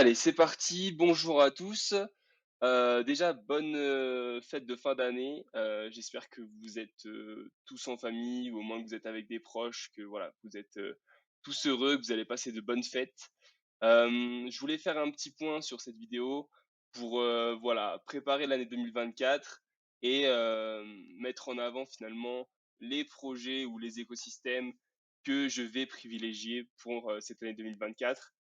Allez, c'est parti. Bonjour à tous. Déjà bonne, fête de fin d'année. J'espère que vous êtes, tous en famille ou au moins que vous êtes avec des proches, que voilà, vous êtes, tous heureux, que vous allez passer de bonnes fêtes. Je voulais faire un petit point sur cette vidéo pour, voilà, préparer l'année 2024 et mettre en avant finalement les projets ou les écosystèmes que je vais privilégier pour, cette année 2024.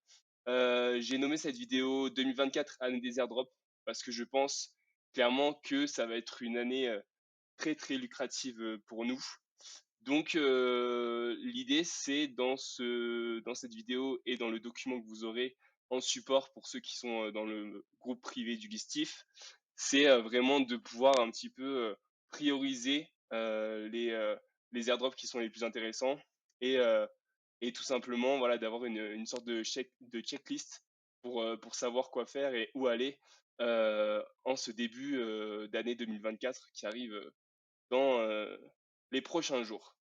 J'ai nommé cette vidéo 2024 année des airdrops parce que je pense clairement que ça va être une année, très, très lucrative, pour nous. Donc l'idée c'est dans cette vidéo et dans le document que vous aurez en support pour ceux qui sont, dans le groupe privé du Listif, c'est, vraiment de pouvoir un petit peu, prioriser, les airdrops qui sont les plus intéressants et tout simplement, voilà, d'avoir une sorte de checklist pour savoir quoi faire et où aller, en ce début, d'année 2024 qui arrive, dans, les prochains jours.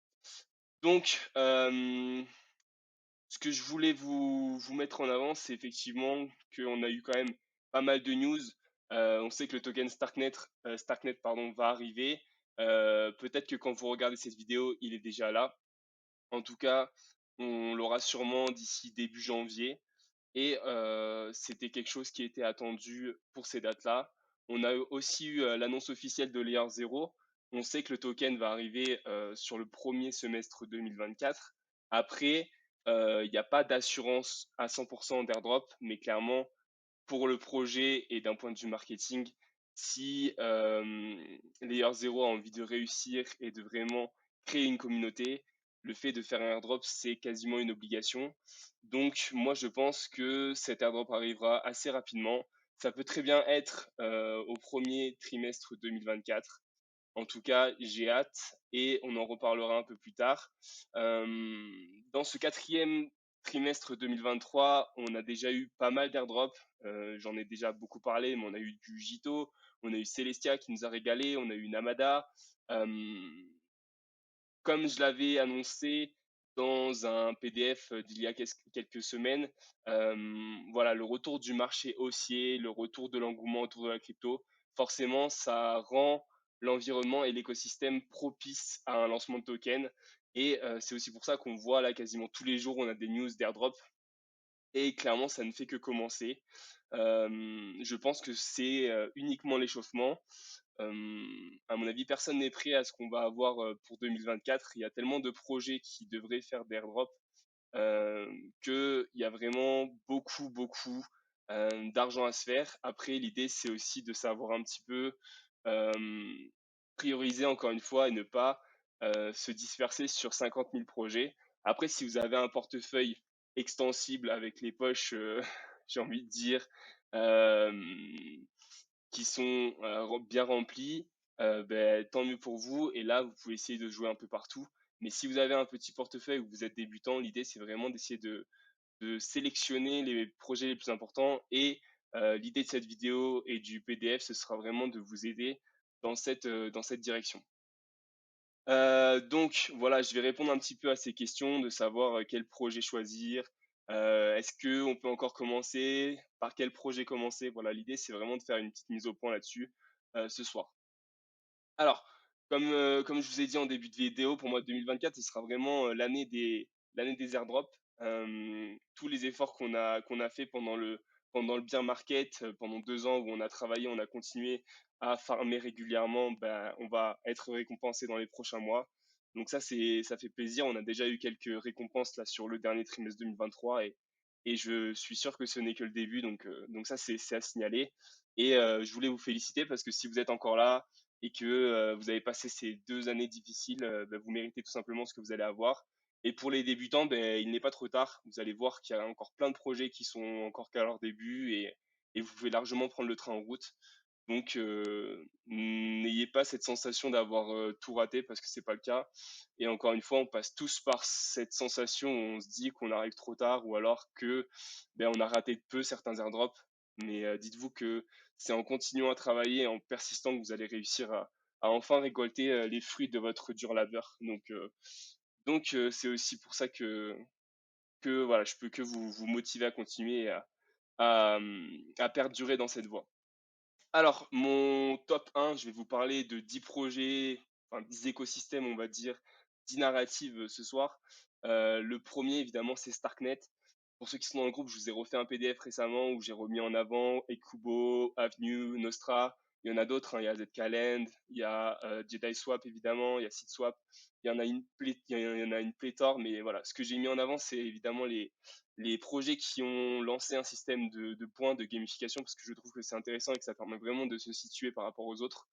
Donc, ce que je voulais vous mettre en avant, c'est effectivement qu'on a eu quand même pas mal de news. On sait que le token Starknet pardon, va arriver. Peut-être que quand vous regardez cette vidéo, il est déjà là. En tout cas, on l'aura sûrement d'ici début janvier et c'était quelque chose qui était attendu pour ces dates-là. On a aussi eu, l'annonce officielle de Layer 0. On sait que le token va arriver, sur le premier semestre 2024. Après, il n'y a pas d'assurance à 100 d'airdrop, mais clairement, pour le projet et d'un point de vue marketing, si, Layer 0 a envie de réussir et de vraiment créer une communauté, le fait de faire un airdrop, c'est quasiment une obligation. Donc moi, je pense que cet airdrop arrivera assez rapidement. Ça peut très bien être, au premier trimestre 2024. En tout cas, j'ai hâte et on en reparlera un peu plus tard. Dans ce quatrième trimestre 2023, on a déjà eu pas mal d'airdrops. J'en ai déjà beaucoup parlé, mais on a eu du Jito, on a eu Celestia qui nous a régalé, on a eu Namada. Comme je l'avais annoncé dans un PDF d'il y a quelques semaines, voilà, le retour du marché haussier, le retour de l'engouement autour de la crypto, forcément, ça rend l'environnement et l'écosystème propice à un lancement de token. Et c'est aussi pour ça qu'on voit là quasiment tous les jours, on a des news d'airdrop et clairement, ça ne fait que commencer. Je pense que c'est uniquement l'échauffement. À mon avis, personne n'est prêt à ce qu'on va avoir pour 2024. Il y a tellement de projets qui devraient faire des airdrops qu'il y a vraiment beaucoup, beaucoup d'argent à se faire. Après, l'idée, c'est aussi de savoir un petit peu euh, prioriser encore une fois et ne pas se disperser sur 50 000 projets. Après, si vous avez un portefeuille extensible avec les poches, j'ai envie de dire, euh, qui sont bien remplis, ben, tant mieux pour vous. Et là, vous pouvez essayer de jouer un peu partout. Mais si vous avez un petit portefeuille où vous êtes débutant, l'idée, c'est vraiment d'essayer de sélectionner les projets les plus importants. Et l'idée de cette vidéo et du PDF, ce sera vraiment de vous aider dans cette direction. Donc voilà, je vais répondre un petit peu à ces questions, de savoir quel projet choisir. Est-ce que on peut encore commencer? Par quel projet commencer? Voilà, l'idée, c'est vraiment de faire une petite mise au point là-dessus ce soir. Alors, comme je vous ai dit en début de vidéo, pour moi 2024, ce sera vraiment l'année des airdrops. Tous les efforts qu'on a fait pendant le bear market, pendant 2 ans où on a travaillé, on a continué à farmer régulièrement, ben, on va être récompensé dans les prochains mois. Donc ça fait plaisir. On a déjà eu quelques récompenses là sur le dernier trimestre 2023 et je suis sûr que ce n'est que le début. Donc ça, c'est à signaler. Et je voulais vous féliciter parce que si vous êtes encore là, et que vous avez passé ces 2 années difficiles, bah, vous méritez tout simplement ce que vous allez avoir. Et pour les débutants, ben, il n'est pas trop tard. Vous allez voir qu'il y a encore plein de projets qui sont encore qu'à leur début et vous pouvez largement prendre le train en route. Donc, n'ayez pas cette sensation d'avoir tout raté parce que c'est pas le cas. Et encore une fois, on passe tous par cette sensation où on se dit qu'on arrive trop tard ou alors que ben, on a raté de peu certains airdrops. Mais dites-vous que c'est en continuant à travailler et en persistant que vous allez réussir à enfin récolter les fruits de votre dur labeur. Donc c'est aussi pour ça que voilà, je peux que vous motiver à continuer à perdurer dans cette voie. Alors, mon top 1, je vais vous parler de 10 projets, enfin 10 écosystèmes, on va dire, 10 narratives ce soir. Le premier, évidemment, c'est Starknet. Pour ceux qui sont dans le groupe, je vous ai refait un PDF récemment où j'ai remis en avant Ekubo, Avenue, Nostra. Il y en a d'autres, hein. Il y a Zcaland, il y a Jedi Swap évidemment, il y a SeedSwap. Il y en a il y en a une pléthore, mais voilà. Ce que j'ai mis en avant, c'est évidemment les projets qui ont lancé un système de points de gamification parce que je trouve que c'est intéressant et que ça permet vraiment de se situer par rapport aux autres.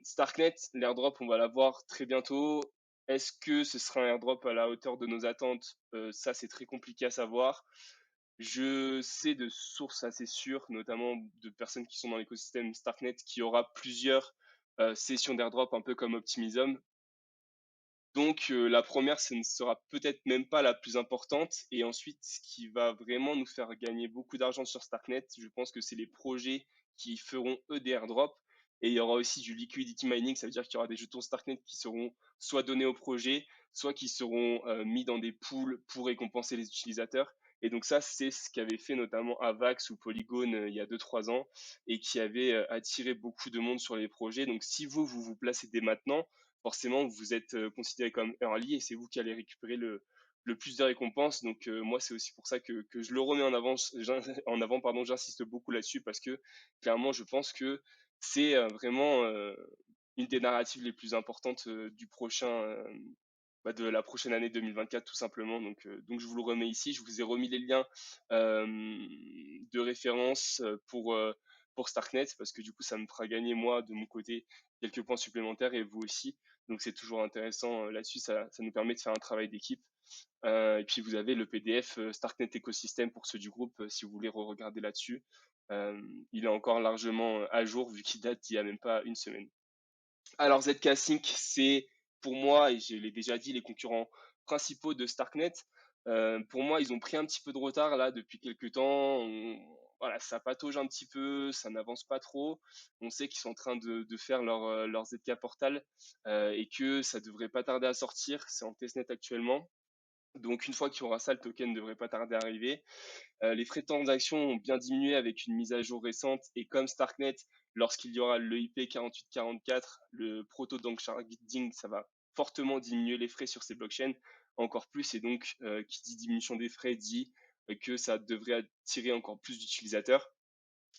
Starknet, l'airdrop, on va l'avoir très bientôt. Est-ce que ce sera un airdrop à la hauteur de nos attentes? Ça, c'est très compliqué à savoir. Je sais de sources assez sûres, notamment de personnes qui sont dans l'écosystème Starknet, qu'il y aura plusieurs sessions d'airdrop, un peu comme Optimism. Donc, la première, ce ne sera peut-être même pas la plus importante. Et ensuite, ce qui va vraiment nous faire gagner beaucoup d'argent sur Starknet, je pense que c'est les projets qui feront eux des airdrops. Et il y aura aussi du liquidity mining, ça veut dire qu'il y aura des jetons Starknet qui seront soit donnés au projet, soit qui seront mis dans des pools pour récompenser les utilisateurs. Et donc ça, c'est ce qu'avait fait notamment Avax ou Polygon il y a 2 3 ans et qui avait attiré beaucoup de monde sur les projets. Donc si vous vous placez dès maintenant, forcément, vous êtes considéré comme early et c'est vous qui allez récupérer le plus de récompenses. Donc, moi, c'est aussi pour ça que je le remets en avant, en avant pardon, j'insiste beaucoup là-dessus parce que clairement, je pense que c'est vraiment une des narratives les plus importantes du prochain, de la prochaine année 2024 tout simplement. Donc je vous le remets ici. Je vous ai remis les liens de référence pour Starknet parce que du coup, ça me fera gagner moi de mon côté quelques points supplémentaires et vous aussi. Donc c'est toujours intéressant là-dessus, ça nous permet de faire un travail d'équipe. Et puis vous avez le PDF Starknet Ecosystem pour ceux du groupe si vous voulez re-regarder là-dessus. Euh, il est encore largement à jour vu qu'il date d'il n'y a même pas une semaine. Alors ZK Sync, c'est pour moi, et je l'ai déjà dit, les concurrents principaux de Starknet. Pour moi, ils ont pris un petit peu de retard là depuis quelques temps. Voilà, ça patauge un petit peu, ça n'avance pas trop. On sait qu'ils sont en train de faire leur ZK Portal et que ça devrait pas tarder à sortir. C'est en testnet actuellement. Donc une fois qu'il y aura ça, le token ne devrait pas tarder à arriver. Les frais de transaction ont bien diminué avec une mise à jour récente et comme Starknet, lorsqu'il y aura le IP 4844, le proto sharding, ça va fortement diminuer les frais sur ces blockchains encore plus et donc qui dit diminution des frais dit que ça devrait attirer encore plus d'utilisateurs.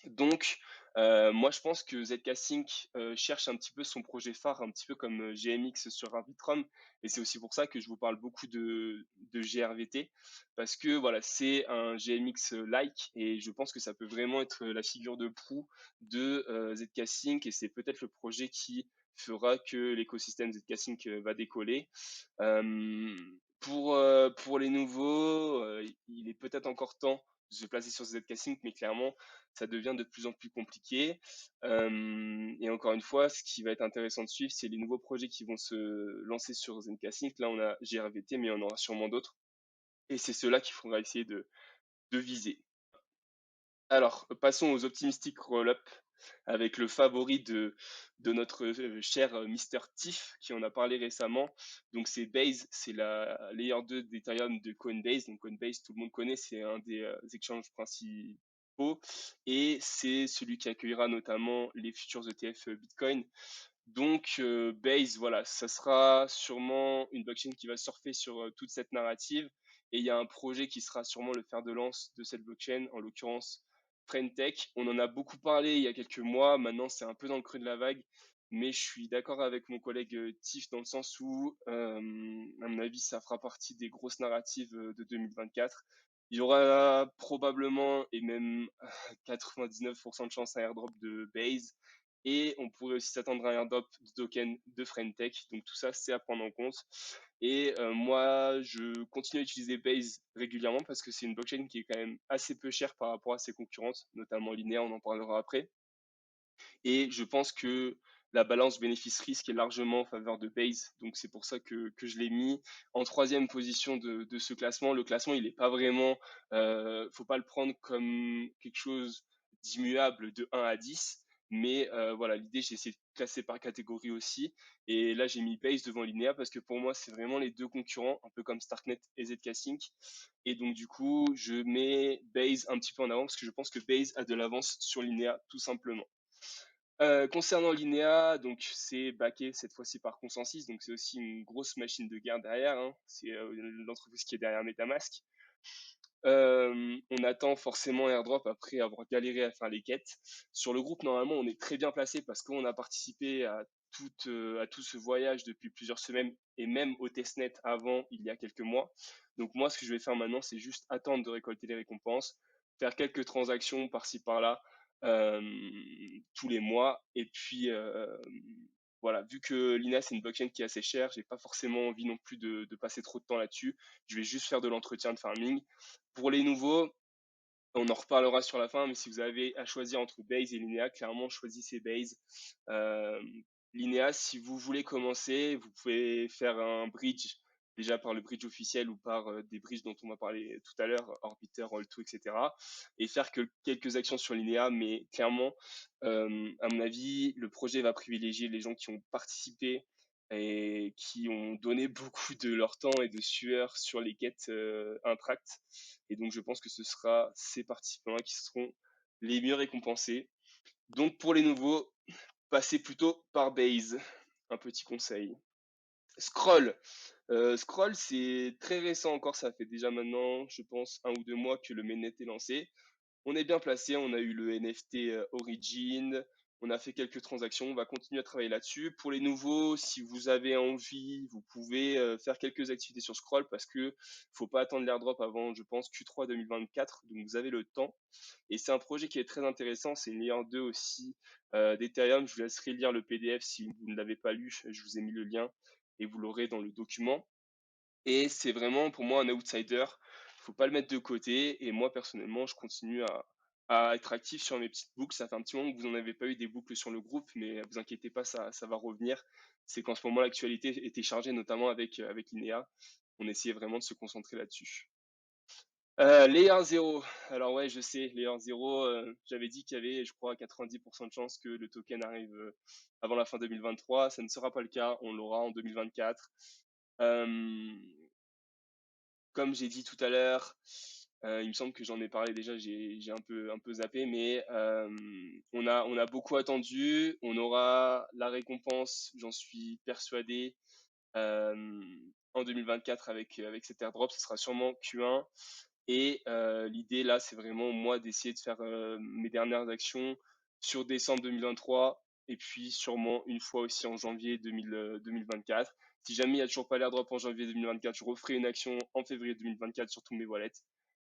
Donc, moi, je pense que ZK Sync cherche un petit peu son projet phare, un petit peu comme GMX sur Arbitrum. Et c'est aussi pour ça que je vous parle beaucoup de GRVT, parce que voilà, c'est un GMX-like, et je pense que ça peut vraiment être la figure de proue de ZK Sync, et c'est peut-être le projet qui fera que l'écosystème ZK Sync va décoller. Euh, pour les nouveaux, il est peut-être encore temps de se placer sur ZK Sync, mais clairement, ça devient de plus en plus compliqué. Et encore une fois, ce qui va être intéressant de suivre, c'est les nouveaux projets qui vont se lancer sur ZK Sync. Là, on a GRVT, mais on aura sûrement d'autres. Et c'est ceux-là qu'il faudra essayer de viser. Alors, passons aux optimistic roll-up avec le favori de notre cher Mister Tiff qui en a parlé récemment. Donc, c'est Base, c'est la layer 2 d'Ethereum de Coinbase. Donc, Coinbase, tout le monde connaît, c'est un des exchanges principaux et c'est celui qui accueillera notamment les futurs ETF Bitcoin. Donc, Base, voilà, ça sera sûrement une blockchain qui va surfer sur toute cette narrative. Et il y a un projet qui sera sûrement le fer de lance de cette blockchain, en l'occurrence Friendtech. On en a beaucoup parlé il y a quelques mois. Maintenant, c'est un peu dans le creux de la vague. Mais je suis d'accord avec mon collègue Tiff dans le sens où, à mon avis, ça fera partie des grosses narratives de 2024. Il y aura probablement et même 99% de chance à airdrop de Base. Et on pourrait aussi s'attendre à un airdrop de token de Friendtech. Donc tout ça, c'est à prendre en compte. Et moi, je continue à utiliser Base régulièrement parce que c'est une blockchain qui est quand même assez peu chère par rapport à ses concurrentes, notamment Linéa, on en parlera après. Et je pense que la balance bénéfice-risque est largement en faveur de Base. Donc c'est pour ça que je l'ai mis en troisième position de ce classement. Le classement, il n'est pas vraiment, faut pas le prendre comme quelque chose d'immuable de 1 à 10, Mais voilà, l'idée, j'ai essayé de classer par catégorie aussi. Et là, j'ai mis Base devant Linea parce que pour moi, c'est vraiment les 2 concurrents, un peu comme Starknet et ZkSync. Et donc du coup, je mets Base un petit peu en avant parce que je pense que Base a de l'avance sur Linea, tout simplement. Concernant Linea, donc c'est backé cette fois-ci par Consensus, donc c'est aussi une grosse machine de guerre derrière, hein. C'est l'entreprise qui est derrière MetaMask. On attend forcément airdrop après avoir galéré à faire les quêtes. Sur le groupe, normalement, on est très bien placé parce qu'on a participé à tout ce voyage depuis plusieurs semaines et même au testnet avant, il y a quelques mois. Donc moi, ce que je vais faire maintenant, c'est juste attendre de récolter les récompenses, faire quelques transactions par-ci par-là euh, tous les mois. Et puis voilà, vu que Lina c'est une blockchain qui est assez chère, j'ai pas forcément envie non plus de passer trop de temps là-dessus. Je vais juste faire de l'entretien de farming. Pour les nouveaux, on en reparlera sur la fin, mais si vous avez à choisir entre Base et Linea, clairement choisissez Base. Euh, Linea, si vous voulez commencer, vous pouvez faire un bridge, déjà par le bridge officiel ou par des bridges dont on va parler tout à l'heure, Orbiter, All2, etc. Et faire que quelques actions sur Linea, mais clairement, à mon avis, le projet va privilégier les gens qui ont participé et qui ont donné beaucoup de leur temps et de sueur sur les quêtes Intract. Et donc, je pense que ce sera ces participants-là qui seront les mieux récompensés. Donc, pour les nouveaux, passez plutôt par Base. Un petit conseil. Scroll. Scroll, c'est très récent encore. Ça fait déjà maintenant, je pense, 1 ou 2 mois que le mainnet est lancé. On est bien placé, on a eu le NFT Origin, on a fait quelques transactions, on va continuer à travailler là-dessus. Pour les nouveaux, si vous avez envie, vous pouvez faire quelques activités sur Scroll parce que faut pas attendre l'airdrop avant, je pense, Q3 2024, donc vous avez le temps. Et c'est un projet qui est très intéressant, c'est une layer 2 aussi d'Ethereum. Je vous laisserai lire le PDF si vous ne l'avez pas lu, je vous ai mis le lien et vous l'aurez dans le document. Et c'est vraiment pour moi un outsider. Faut pas le mettre de côté. Et moi personnellement, je continue à être actif sur mes petites boucles. Ça fait un petit moment que vous n'en avez pas eu des boucles sur le groupe, mais vous inquiétez pas, ça va revenir. C'est qu'en ce moment l'actualité était chargée, notamment avec l'INEA. On essayait vraiment de se concentrer là-dessus. Layer 0. Alors ouais, je sais, Layer 0, j'avais dit qu'il y avait, je crois, 90% de chances que le token arrive avant la fin 2023. Ça ne sera pas le cas. On l'aura en 2024. Euh, Comme j'ai dit tout à l'heure, il me semble que j'en ai parlé déjà, j'ai un peu zappé, mais on a beaucoup attendu. On aura la récompense, j'en suis persuadé, euh, en 2024 avec cet airdrop. Ce sera sûrement Q1. Et l'idée là, c'est vraiment moi d'essayer de faire mes dernières actions sur décembre 2023 et puis sûrement une fois aussi en janvier 2024. Si jamais il n'y a toujours pas l'airdrop en janvier 2024, je referai une action en février 2024 sur tous mes wallets.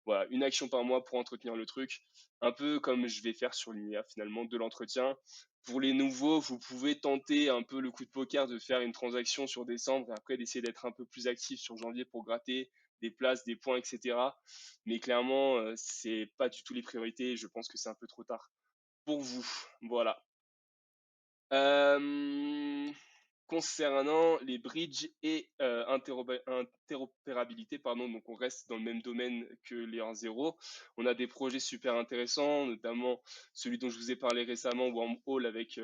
Voilà, une action par mois pour entretenir le truc, un peu comme je vais faire sur l'INEA finalement, de l'entretien. Pour les nouveaux, vous pouvez tenter un peu le coup de poker de faire une transaction sur décembre et après d'essayer d'être un peu plus actif sur janvier pour gratter des places, des points, etc. Mais clairement, c'est pas du tout les priorités. Je pense que c'est un peu trop tard pour vous. Voilà. Euh, Concernant les bridges et interopérabilité, pardon, donc on reste dans le même domaine que les 1.0. On a des projets super intéressants, notamment celui dont je vous ai parlé récemment, Wormhole, avec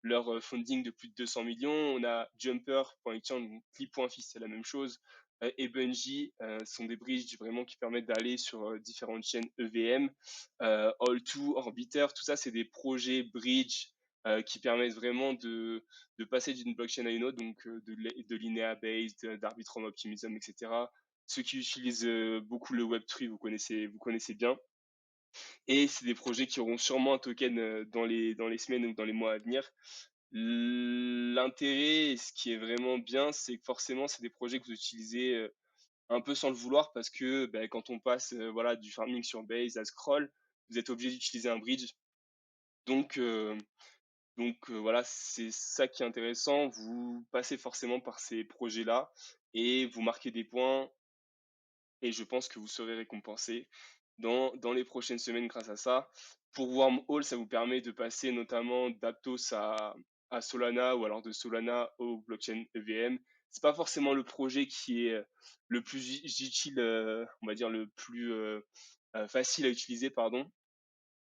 leur funding de plus de 200 millions. On a Jumper.exchange, Clip.fi, c'est la même chose. Et Bungie sont des bridges vraiment qui permettent d'aller sur différentes chaînes EVM. All2, Orbiter, tout ça, c'est des projets bridge qui permettent vraiment de passer d'une blockchain à une autre, donc de Linea Based, d'Arbitrum Optimism, etc. Ceux qui utilisent beaucoup le Web3, vous connaissez bien. Et c'est des projets qui auront sûrement un token dans les semaines ou dans les mois à venir. L'intérêt, ce qui est vraiment bien, c'est que forcément, c'est des projets que vous utilisez un peu sans le vouloir parce que ben, quand on passe voilà, du farming sur Base à Scroll, vous êtes obligé d'utiliser un bridge. Donc, voilà, c'est ça qui est intéressant. Vous passez forcément par ces projets-là et vous marquez des points et je pense que vous serez récompensé dans les prochaines semaines grâce à ça. Pour Wormhole, ça vous permet de passer notamment d'Aptos à Solana ou alors de Solana au blockchain EVM. C'est pas forcément le projet qui est le plus utile, on va dire le plus facile à utiliser, pardon,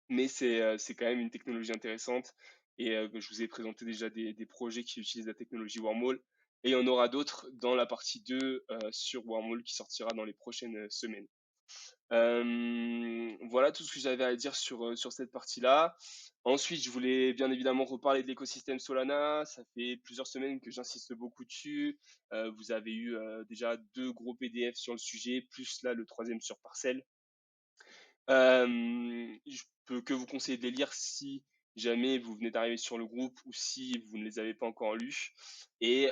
mais c'est quand même une technologie intéressante et je vous ai présenté déjà des projets qui utilisent la technologie Wormhole et il y en aura d'autres dans la partie 2 sur Wormhole qui sortira dans les prochaines semaines. Voilà tout ce que j'avais à dire sur cette partie-là. Ensuite, je voulais bien évidemment reparler de l'écosystème Solana. Ça fait plusieurs semaines que j'insiste beaucoup dessus. Vous avez eu déjà 2 gros PDF sur le sujet, plus là le troisième sur Parcel. Je peux que vous conseiller de les lire si jamais vous venez d'arriver sur le groupe ou si vous ne les avez pas encore lus. Et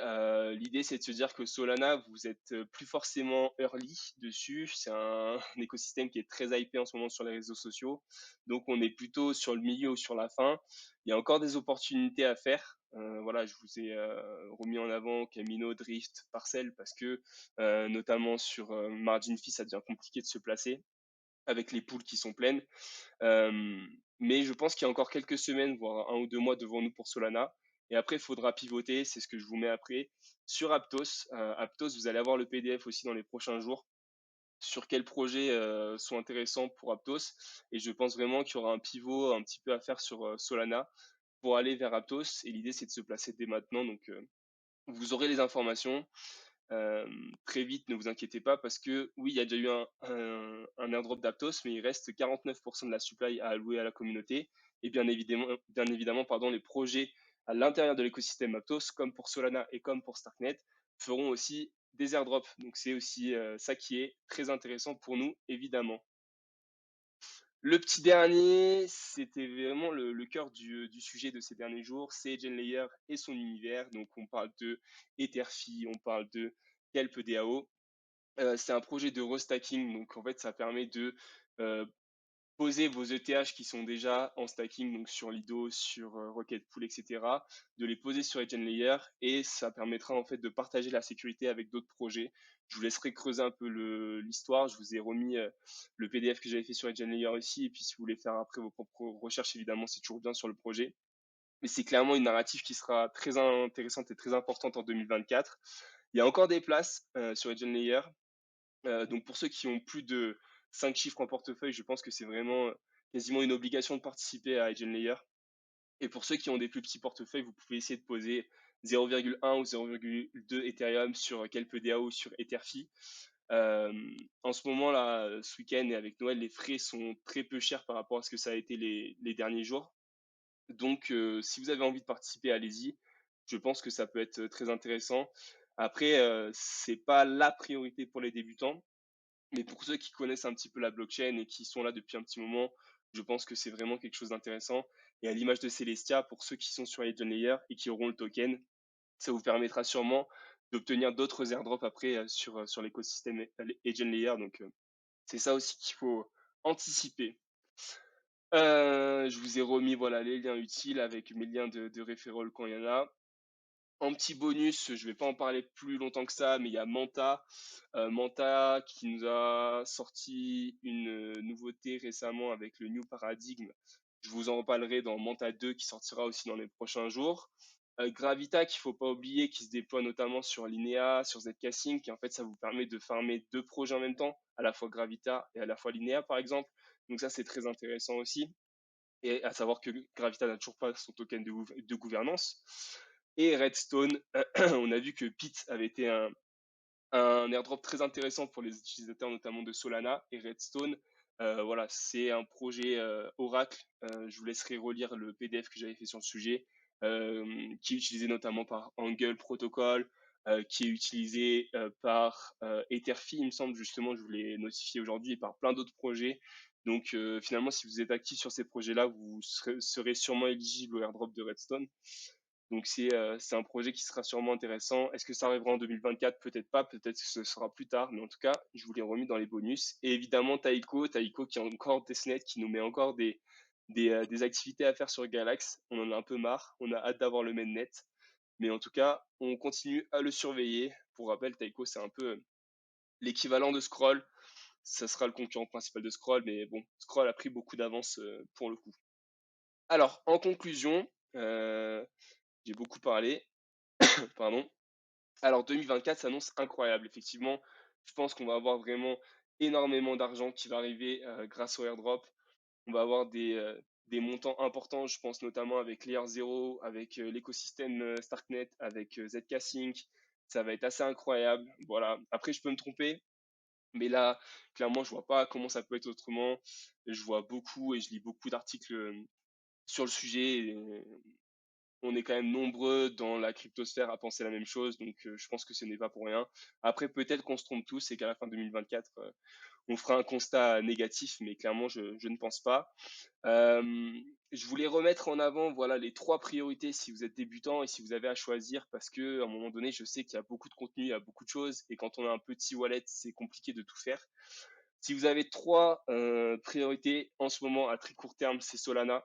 l'idée, c'est de se dire que Solana, vous êtes plus forcément early dessus. C'est un écosystème qui est très hypé en ce moment sur les réseaux sociaux. Donc, on est plutôt sur le milieu ou sur la fin. Il y a encore des opportunités à faire. Voilà, je vous ai remis en avant Camino, Drift, Parcel, parce que notamment sur Margin Fee, ça devient compliqué de se placer avec les poules qui sont pleines. Mais je pense qu'il y a encore quelques semaines, voire 1 ou 2 mois devant nous pour Solana. Et après, il faudra pivoter, c'est ce que je vous mets après, sur Aptos. Aptos, vous allez avoir le PDF aussi dans les prochains jours sur quels projets sont intéressants pour Aptos. Et je pense vraiment qu'il y aura un pivot un petit peu à faire sur Solana pour aller vers Aptos. Et l'idée, c'est de se placer dès maintenant. Donc, vous aurez les informations. Très vite, ne vous inquiétez pas parce que oui, il y a déjà eu un airdrop d'Aptos, mais il reste 49% de la supply à allouer à la communauté. Et bien évidemment pardon, les projets à l'intérieur de l'écosystème Aptos, comme pour Solana et comme pour Starknet, feront aussi des airdrops. Donc c'est aussi ça qui est très intéressant pour nous, évidemment. Le petit dernier, c'était vraiment le cœur du sujet de ces derniers jours, c'est Layer et son univers. Donc on parle de Etherfi, on parle de Kelp DAO. C'est un projet de restacking, donc en fait ça permet de euh, poser vos ETH qui sont déjà en stacking, donc sur Lido, sur Rocket Pool, etc., de les poser sur Layer et ça permettra en fait de partager la sécurité avec d'autres projets. Je vous laisserai creuser un peu l'histoire. Je vous ai remis le PDF que j'avais fait sur Layer aussi. Et puis si vous voulez faire après vos propres recherches, évidemment, c'est toujours bien sur le projet. Mais c'est clairement une narrative qui sera très intéressante et très importante en 2024. Il y a encore des places sur Layer. Donc pour ceux qui ont plus de 5 chiffres en portefeuille, je pense que c'est vraiment quasiment une obligation de participer à Layer. Et pour ceux qui ont des plus petits portefeuilles, vous pouvez essayer de poser 0,1 ou 0,2 Ethereum sur KelpDAO ou sur Etherfi. En ce moment là, ce week-end et avec Noël, les frais sont très peu chers par rapport à ce que ça a été les derniers jours. Donc si vous avez envie de participer, allez-y. Je pense que ça peut être très intéressant. Après, c'est pas la priorité pour les débutants. Mais pour ceux qui connaissent un petit peu la blockchain et qui sont là depuis un petit moment, je pense que c'est vraiment quelque chose d'intéressant. Et à l'image de Celestia, pour ceux qui sont sur Agent Layer et qui auront le token, ça vous permettra sûrement d'obtenir d'autres airdrops après sur l'écosystème Agent Layer. Donc, c'est ça aussi qu'il faut anticiper. Je vous ai remis voilà, les liens utiles avec mes liens de referral quand il y en a. En petit bonus, je vais pas en parler plus longtemps que ça, mais il y a Manta, Manta qui nous a sorti une nouveauté récemment avec le New Paradigm. Je vous en reparlerai dans Manta 2 qui sortira aussi dans les prochains jours. Gravita qu'il faut pas oublier, qui se déploie notamment sur Linea, sur Zcasing, qui en fait ça vous permet de farmer 2 projets en même temps, à la fois Gravita et à la fois Linea par exemple. Donc ça c'est très intéressant aussi. Et à savoir que Gravita n'a toujours pas son token de gouvernance. Et Redstone, on a vu que Pete avait été un airdrop très intéressant pour les utilisateurs notamment de Solana et Redstone. Voilà, c'est un projet Oracle. Je vous laisserai relire le PDF que j'avais fait sur le sujet, qui est utilisé notamment par Angle Protocol, qui est utilisé par Etherfi, il me semble justement, je vous l'ai notifié aujourd'hui, et par plein d'autres projets. Donc finalement, si vous êtes actif sur ces projets-là, vous serez sûrement éligible au airdrop de Redstone. Donc c'est un projet qui sera sûrement intéressant. Est-ce que ça arrivera en 2024? Peut-être pas, peut-être que ce sera plus tard, mais en tout cas, je vous l'ai remis dans les bonus. Et évidemment, Taiko qui a encore testnet, qui nous met encore des activités à faire sur Galax. On en a un peu marre, on a hâte d'avoir le mainnet. Mais en tout cas, on continue à le surveiller. Pour rappel, Taiko, c'est un peu l'équivalent de Scroll. Ça sera le concurrent principal de Scroll, mais bon, Scroll a pris beaucoup d'avance pour le coup. Alors, en conclusion, j'ai beaucoup parlé. Pardon. Alors 2024 s'annonce incroyable. Effectivement, je pense qu'on va avoir vraiment énormément d'argent qui va arriver grâce au airdrop. On va avoir des montants importants. Je pense notamment avec Layer Zero, avec l'écosystème Starknet, avec ZK Sync. Ça va être assez incroyable. Voilà. Après, je peux me tromper, mais là, clairement, je vois pas comment ça peut être autrement. Je vois beaucoup et je lis beaucoup d'articles sur le sujet. Et on est quand même nombreux dans la cryptosphère à penser la même chose, donc je pense que ce n'est pas pour rien. Après, peut-être qu'on se trompe tous et qu'à la fin 2024, on fera un constat négatif, mais clairement, je ne pense pas. Je voulais remettre en avant, voilà, les trois priorités si vous êtes débutant et si vous avez à choisir, parce que à un moment donné, je sais qu'il y a beaucoup de contenu, il y a beaucoup de choses, et quand on a un petit wallet, c'est compliqué de tout faire. Si vous avez trois priorités en ce moment à très court terme, c'est Solana.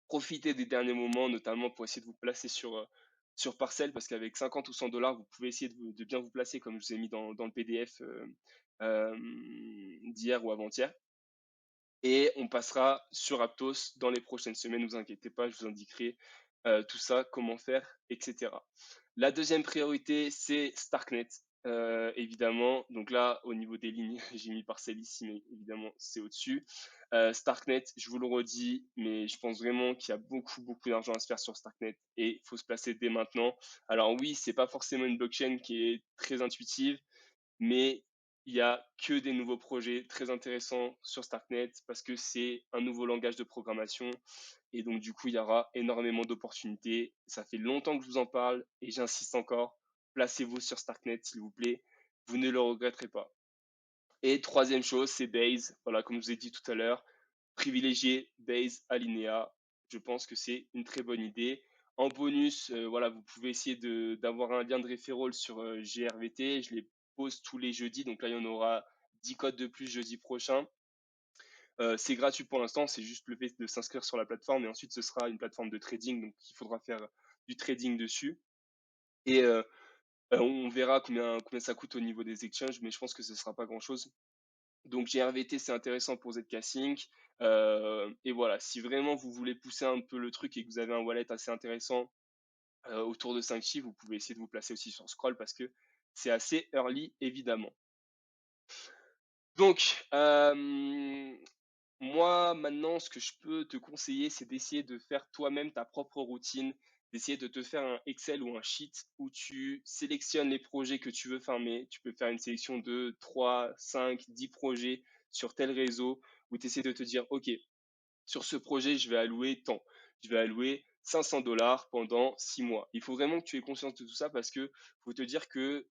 Profitez des derniers moments, notamment pour essayer de vous placer sur Parcel, parce qu'avec 50 ou 100 dollars, vous pouvez essayer de bien vous placer, comme je vous ai mis dans le PDF d'hier ou avant-hier. Et on passera sur Aptos dans les prochaines semaines, ne vous inquiétez pas, je vous indiquerai tout ça, comment faire, etc. La deuxième priorité, c'est Starknet, évidemment. Donc là, au niveau des lignes, j'ai mis Parcel ici, mais évidemment, c'est au-dessus. Starknet, je vous le redis, mais je pense vraiment qu'il y a beaucoup, beaucoup d'argent à se faire sur Starknet et il faut se placer dès maintenant. Alors oui, c'est pas forcément une blockchain qui est très intuitive, mais il y a que des nouveaux projets très intéressants sur Starknet parce que c'est un nouveau langage de programmation et donc du coup il y aura énormément d'opportunités. Ça fait longtemps que je vous en parle et j'insiste encore, placez-vous sur Starknet s'il vous plaît, vous ne le regretterez pas. Et troisième chose, c'est Base. Voilà, comme je vous ai dit tout à l'heure, privilégier Base Alinea. Je pense que c'est une très bonne idée. En bonus, voilà, vous pouvez essayer d'avoir un lien de referral sur GRVT. Je les pose tous les jeudis, donc là il y en aura 10 codes de plus jeudi prochain. C'est gratuit pour l'instant, c'est juste le fait de s'inscrire sur la plateforme et ensuite ce sera une plateforme de trading, donc il faudra faire du trading dessus. Et on verra combien ça coûte au niveau des exchanges, mais je pense que ce ne sera pas grand-chose. Donc GRVT, c'est intéressant pour ZK Sync. Et voilà, si vraiment vous voulez pousser un peu le truc et que vous avez un wallet assez intéressant autour de 5 chiffres, vous pouvez essayer de vous placer aussi sur Scroll parce que c'est assez early, évidemment. Donc, moi, maintenant, ce que je peux te conseiller, c'est d'essayer de faire toi-même ta propre routine, d'essayer de te faire un Excel ou un sheet où tu sélectionnes les projets que tu veux farmer. Tu peux faire une sélection de 3, 5, 10 projets sur tel réseau où tu essaies de te dire, OK, sur ce projet, je vais allouer tant. Je vais allouer 500 dollars pendant 6 mois. Il faut vraiment que tu aies conscience de tout ça parce que faut te dire que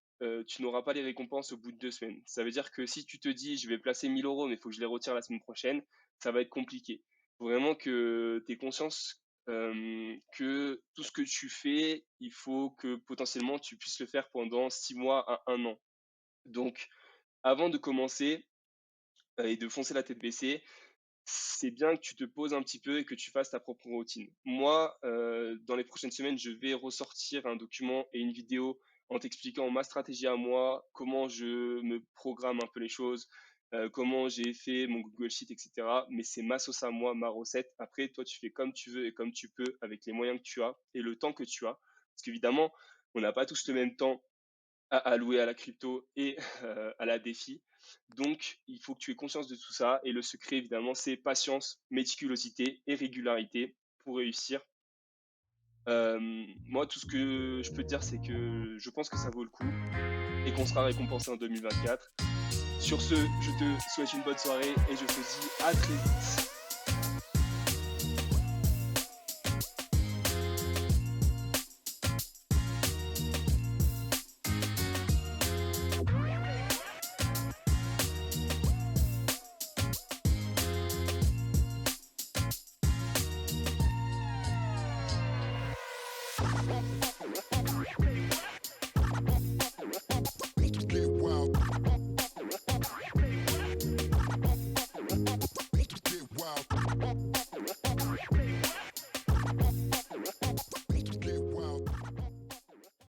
tu n'auras pas les récompenses au bout de 2 semaines. Ça veut dire que si tu te dis, je vais placer 1000 euros, mais il faut que je les retire la semaine prochaine, ça va être compliqué. Il faut vraiment que tu aies conscience que tout ce que tu fais, il faut que potentiellement tu puisses le faire pendant 6 mois à 1 an. Donc, avant de commencer et de foncer la tête baissée, c'est bien que tu te poses un petit peu et que tu fasses ta propre routine. Moi, dans les prochaines semaines, je vais ressortir un document et une vidéo en t'expliquant ma stratégie à moi, comment je me programme un peu les choses, comment j'ai fait mon Google Sheet, etc. Mais c'est ma sauce à moi, ma recette. Après, toi, tu fais comme tu veux et comme tu peux avec les moyens que tu as et le temps que tu as. Parce qu'évidemment, on n'a pas tous le même temps à allouer à la crypto et à la défi. Donc, il faut que tu aies conscience de tout ça. Et le secret, évidemment, c'est patience, méticulosité et régularité pour réussir. Moi, tout ce que je peux te dire, c'est que je pense que ça vaut le coup et qu'on sera récompensé en 2024. Sur ce, je te souhaite une bonne soirée et je te dis à très vite.